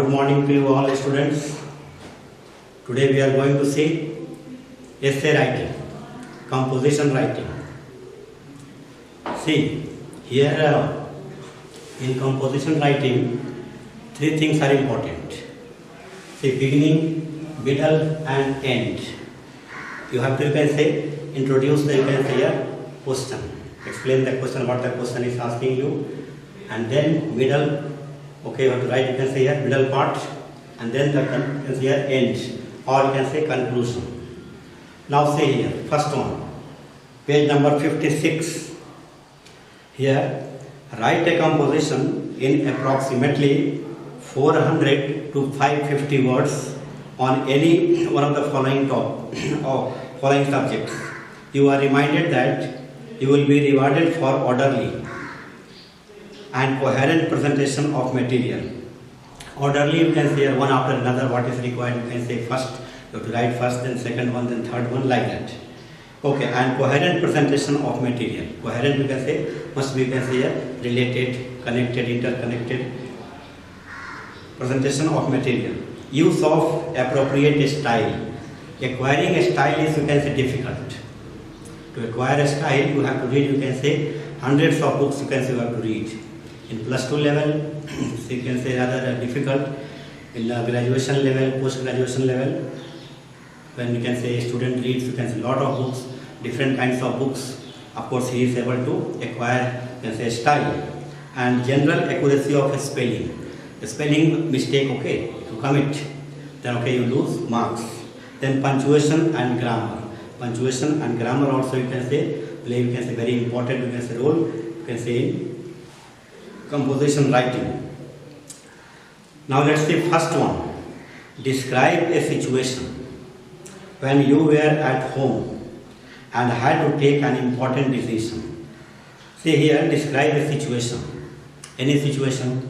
Good morning to you all students. Today we are going to see essay writing, composition writing. See, here in composition writing, three things are important. See, beginning, middle and end. You have to, you can say, introduce the, you can say, a question. Explain the question, what the question is asking you. And then middle, okay, you have to write, you can say here, middle part. And then the, you can say here, end. Or you can say conclusion. Now say here, first one, page number 56. Here, write a composition in approximately 400 to 550 words on any one of the following following subjects. You are reminded that you will be rewarded for orderly and coherent presentation of material. Orderly, you can say one after another what is required. You can say first, you have to write first, then second one, then third one, like that. Okay, and coherent presentation of material. Coherent, you can say, must be, you can say, related, connected, interconnected presentation of material. Use of appropriate style. Acquiring a style is, you can say, difficult. To acquire a style, you have to read, you can say, hundreds of books, you can say, you have to read. In plus 2 level, you can say rather difficult. In graduation level, post-graduation level, when you can say student reads, you can say lot of books, different kinds of books. Of course, he is able to acquire, you can say, style. And general accuracy of spelling. The spelling mistake, okay, to commit, then okay, you lose marks. Then punctuation and grammar. Punctuation and grammar also, you can say, play, you can say, very important, you can say, role, you can say, in composition writing. Now let's see first one. Describe a situation when you were at home and had to take an important decision. See here, describe a situation. Any situation.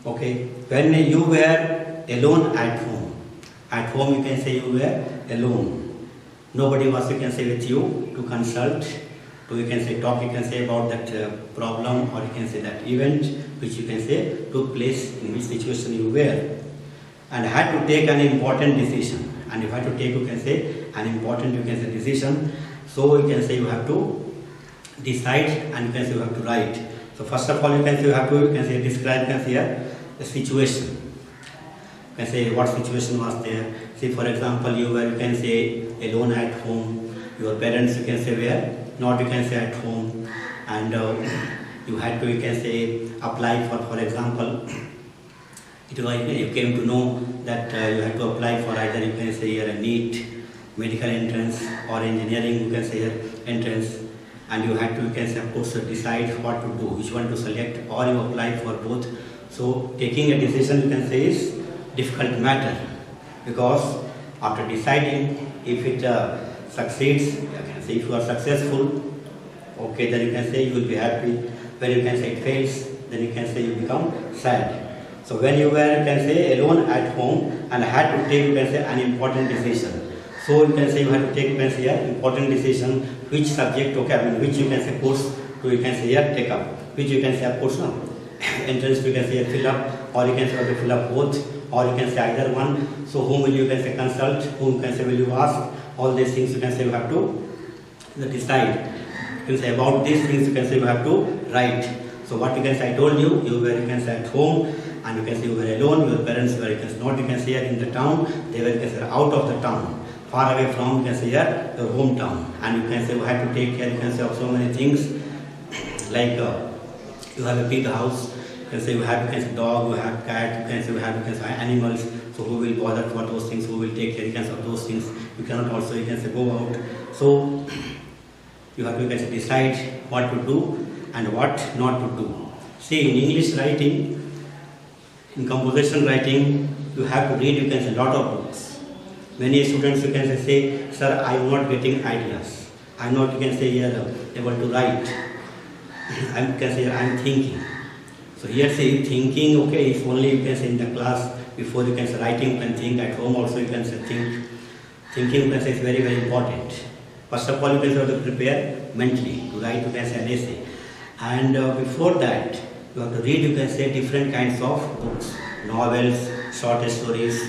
Okay. When you were alone at home. At home, you can say you were alone. Nobody was, you can say, with you to consult, to, you can say, talk, you can say, about that problem, or you can say that event which you can say took place, in which situation you were, and had to take an important decision. And you have to take, you can say, an important, you can say, decision. So you can say you have to decide, and you can say you have to write. So first of all, you can say you have to, you can say, describe, you can say, the situation. You can say what situation was there. See, for example, you were, you can say, alone at home. Your parents, you can say, were not, you can say, at home, and you had to, you can say, apply for example, it was, you came to know that you had to apply for either, you can say, a NEET medical entrance or engineering, you can say, entrance, and you had to, you can say, of course, decide what to do, which one to select, or you apply for both. So taking a decision, you can say, is difficult matter, because after deciding, if it succeeds, you can say, if you are successful, okay, then you can say you will be happy. When you can say it fails, then you can say you become sad. So when you were, you can say, alone at home and had to take, you can say, an important decision. So you can say you have to take, you can say, an important decision, which subject, okay, I mean, which you can say course to, you can say, take up, which you can say, of course, no, entrance, you can say, fill up, or you can say, have to fill up both, or you can say either one. So whom will you can say consult, whom you can say will you ask, all these things you can say you have to decide. You can say about these things you can say you have to write. So what you can say, I told you, you were, you can say, at home, and you can say you were alone, your parents were, you can say, not, you can say, in the town, they were, you can say, out of the town, far away from, you can say, your hometown, and you can say you had to take care, you can say, of so many things, like you have a big house, you can say you have, you can say, dog, you have cat, you can say you have, you can say, animals. So who will bother for those things? Who will take care, you can say, of those things? You cannot also, you can say, go out. So you have to, you can say, decide what to do and what not to do. See, in English writing, in composition writing, you have to read, you can say, lot of books. Many students, you can say, sir, I am not getting ideas. I am not, you can say, able to write. I can say, I am thinking. So here say thinking, okay, if only you can say in the class, before you can say writing, you can think, at home also you can say think. Thinking, you can say, is very, very important. First of all, you can say, have to prepare mentally to write, you can say, an essay. And before that, you have to read, you can say, different kinds of books, novels, short stories,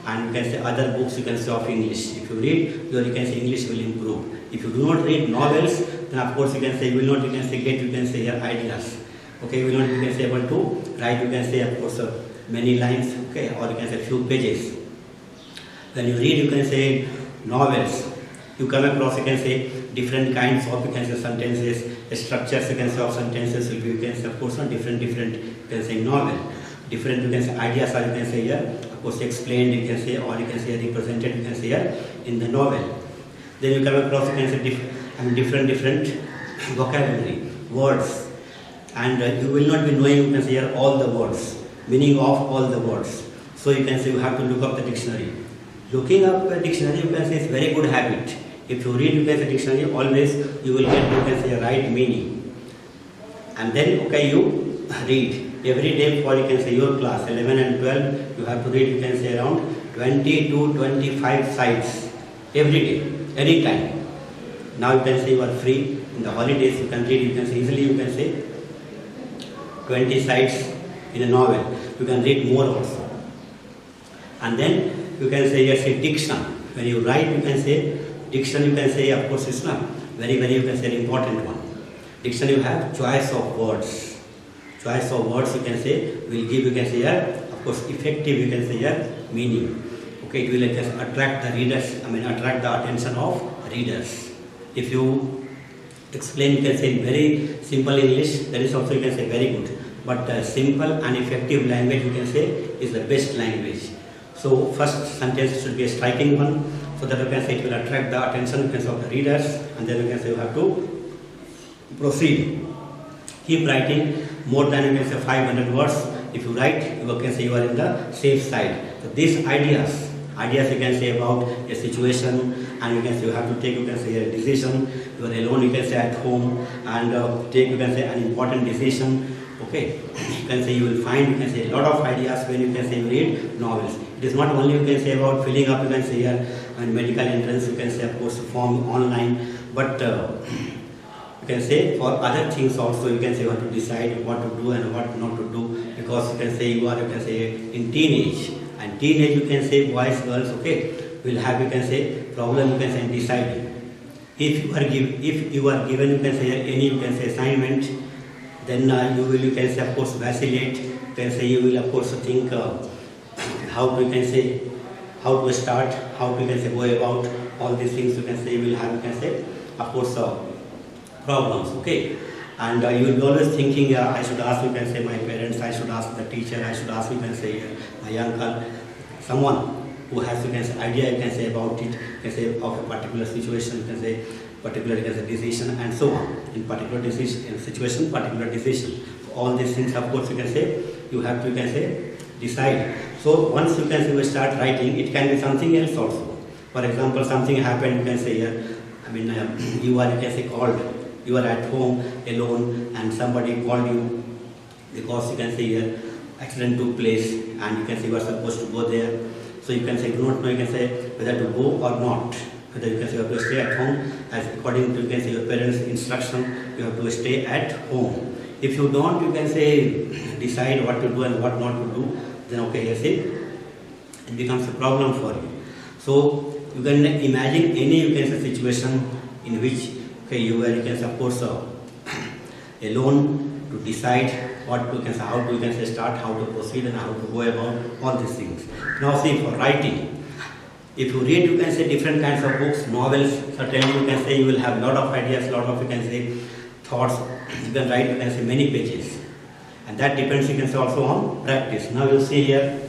and you can say other books you can say of English. If you read, your you can say English will improve. If you do not read novels, then of course you can say you will not you can say get you can say your ideas. Okay, you will not you can say able to write you can say of course many lines. Okay, or you can say few pages. When you read you can say novels, you come across you can say different kinds of you can say sentences, structures you can say of sentences will be you can say of course on different you can say novel. Different you can say ideas are you can say here of course explained you can say or you can say represented you can say here in the novel. Then you come across you can say different vocabulary words, and you will not be knowing you can say here all the words, meaning of all the words. So you can say you have to look up the dictionary. Looking up a dictionary you can say is very good habit. If you read you can say dictionary, always you will get you can say a right meaning. And then okay you read every day for you can say your class 11 and 12 you have to read you can say around 20 to 25 sides every day, any time. Now you can say you are free in the holidays, you can read you can say easily you can say 20 sides in a novel. You can read more also. And then you can say yes, a diction. When you write you can say diction you can say of course it's not very you can say an important one. Diction you have choice of words. Choice of words you can say will give you can say here of course effective you can say here meaning. Okay, it will just attract the readers, attract the attention of readers. If you explain you can say in very simple English, that is also you can say very good. But simple and effective language you can say is the best language. So first sentence should be a striking one, so that you can say it will attract the attention you can say of the readers, and then you can say you have to proceed. Keep writing more than you can say 500 words. If you write, you can say you are in the safe side. So these ideas you can say about a situation, and you can say you have to take you can say a decision. You are alone you can say at home, and take you can say an important decision. Okay, you can say you will find you can say a lot of ideas when you can say you read novels. It is not only you can say about filling up you can say here and medical entrance you can say of course form online, but you can say for other things also you can say you have to decide what to do and what not to do, because you can say you are you can say in teenage, and teenage you can say boys girls okay will have you can say problem you can say in deciding. If you are given you can say any you can say assignment, then you will you can say of course vacillate. You can say you will of course think how to you can say how to start, how to you can say go about all these things. You can say you will have you can say of course problems. Okay, and you will be always thinking I should ask you can say my parents, I should ask the teacher, I should ask you can say my uncle, someone who has you can say idea you can say about it, you can say of a particular situation, you can say particular you can say decision, and so on. In particular decision, in situation, particular decision. All these things of course you can say you have to you can say decide. So once you can say you start writing, it can be something else also. For example, something happened you can say here, you are you can say called, you are at home alone and somebody called you because you can say here accident took place and you can say you are supposed to go there. So you can say you do not know you can say whether to go or not, whether you can say you have to stay at home as according to you can say your parents' instruction, you have to stay at home. If you don't you can say decide what to do and what not to do, then okay you say it becomes a problem for you. So you can imagine any you can say situation in which okay you are you can say of course alone to decide what to can say, how to you can say start, how to proceed, and how to go about all these things. Now see, for writing, if you read you can say different kinds of books, novels, certainly you can say you will have a lot of ideas, lot of you can say thoughts. You can write you can say many pages, and that depends you can say also on practice. Now you see here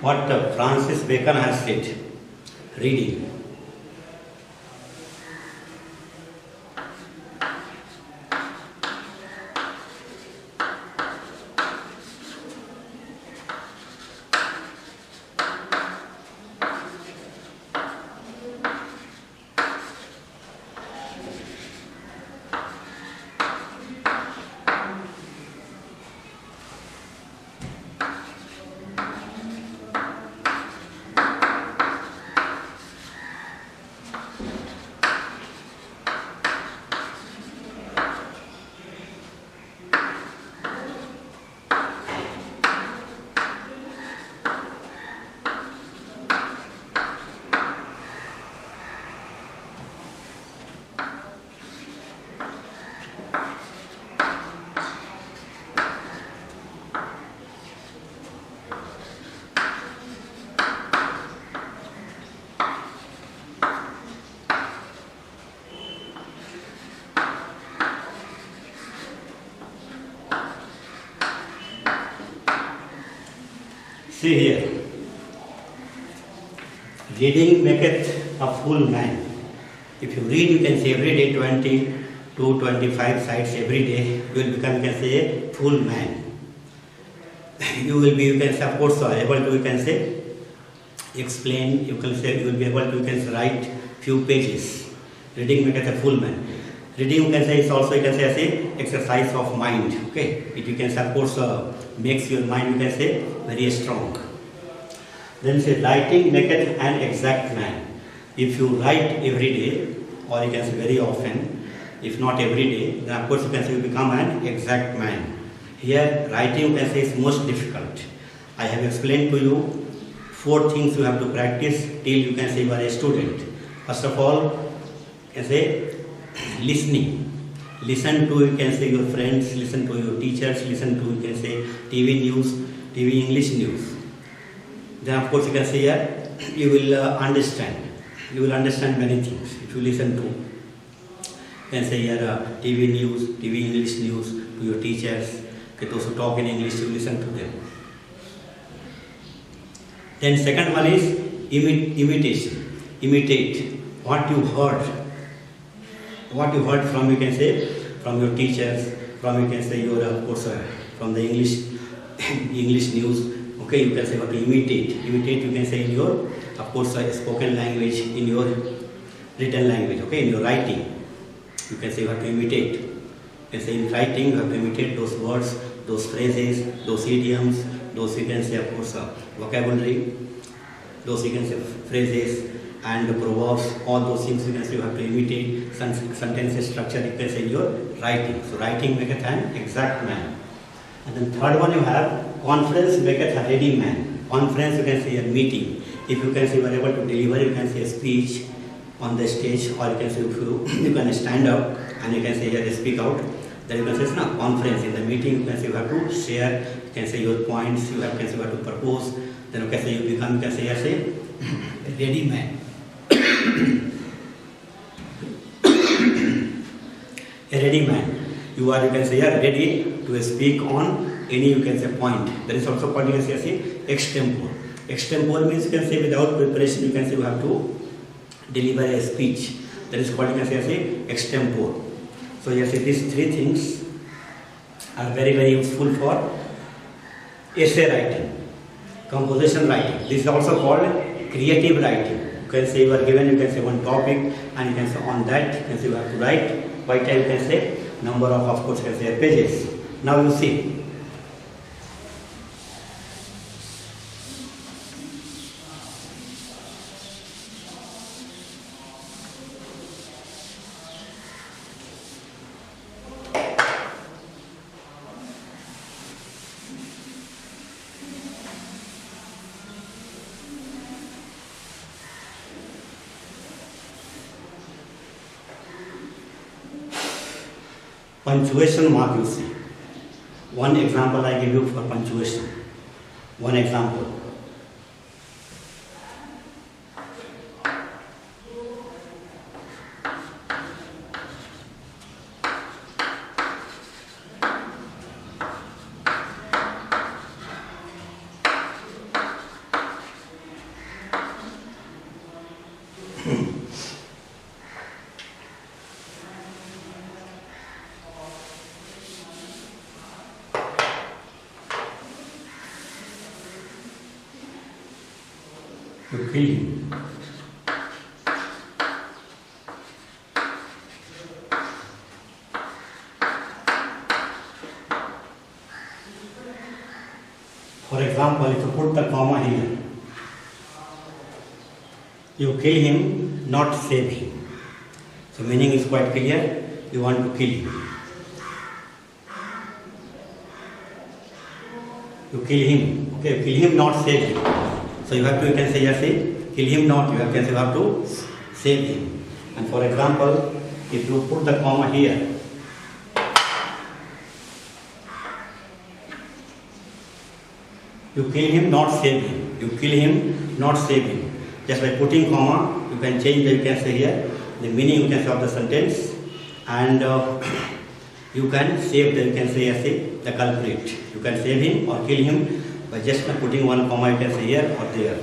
what Francis Bacon has said, reading. See here. Reading maketh a fool man. If you read, you can say every day 20 to 25 sides every day, you will become, you can say, a fool man. You will be, you can say, of course, able to, you can say, explain, you can say, you will be able to, you can say, write few pages. Reading maketh a fool man. Reading, you can say, is also, you can say, as a exercise of mind. Okay, it, you can say, of course, makes your mind, you can say, very strong. Then say, writing maketh an exact man. If you write every day, or you can say very often, if not every day, then of course you can say you become an exact man. Here, writing, you can say, is most difficult. I have explained to you 4 things you have to practice till you can say you are a student. First of all, you can say listening. Listen to, you can say, your friends, listen to your teachers, listen to, you can say, TV news, TV English news. Then of course you can say here, you will understand. You will understand many things if you listen to, you can say here, TV news, TV English news, to your teachers, okay, those who talk in English, you listen to them. Then second one is imitation. Imitate what you heard. What you heard from, you can say, from your teachers, from, you can say, your, of course, from the English news. Okay, you can say what to imitate. Imitate, you can say, in your, of course, spoken language, in your written language. Okay, in your writing, you can say you have to imitate. You can say in writing, you have to imitate those words, those phrases, those idioms, those, you can say, of course, vocabulary, those, you can say, phrases and proverbs, all those things, you can say you have to imitate. Sentence structure, you can say, in your writing. So writing maketh an exact man. And then third one you have, conference maketh a ready man. Conference, you can say, a meeting. If you can say you are able to deliver, you can say a speech on the stage, or you can say if you can stand up and you can say here speak out, then you can say it's not conference. In the meeting, you can say you have to share, you can say your points, you have, can say you have to propose, then you can say you become, you can say yes, a ready man. A ready man. You are, you can say, are ready to speak on any, you can say, point. That is also called, you can say, extempore. Extempore means, you can say, without preparation, you can say you have to deliver a speech. That is called, you can say, extempore. So yes, these 3 things are very, very useful for essay writing, composition writing. This is also called creative writing. You can say you are given, you can say, one topic, and you can say on that, you can say you have to write. By time, you can say number of course, you can say pages. Now you see. Punctuation mark, you see. One example I give you for punctuation. One example. To kill him. For example, if you put the comma here, you kill him, not save him. So meaning is quite clear, you want to kill him. You kill him, okay, kill him, not save him. So you have to, you can say, yes, kill him not, you can say you have to save him. And for example, if you put the comma here, you kill him, not save him. You kill him, not save him. Just by putting comma, you can change the, you can say here, the meaning, you can say, of the sentence, and you can save the, you can say, yes, the culprit. You can save him or kill him by just putting one comma, you can say here or there.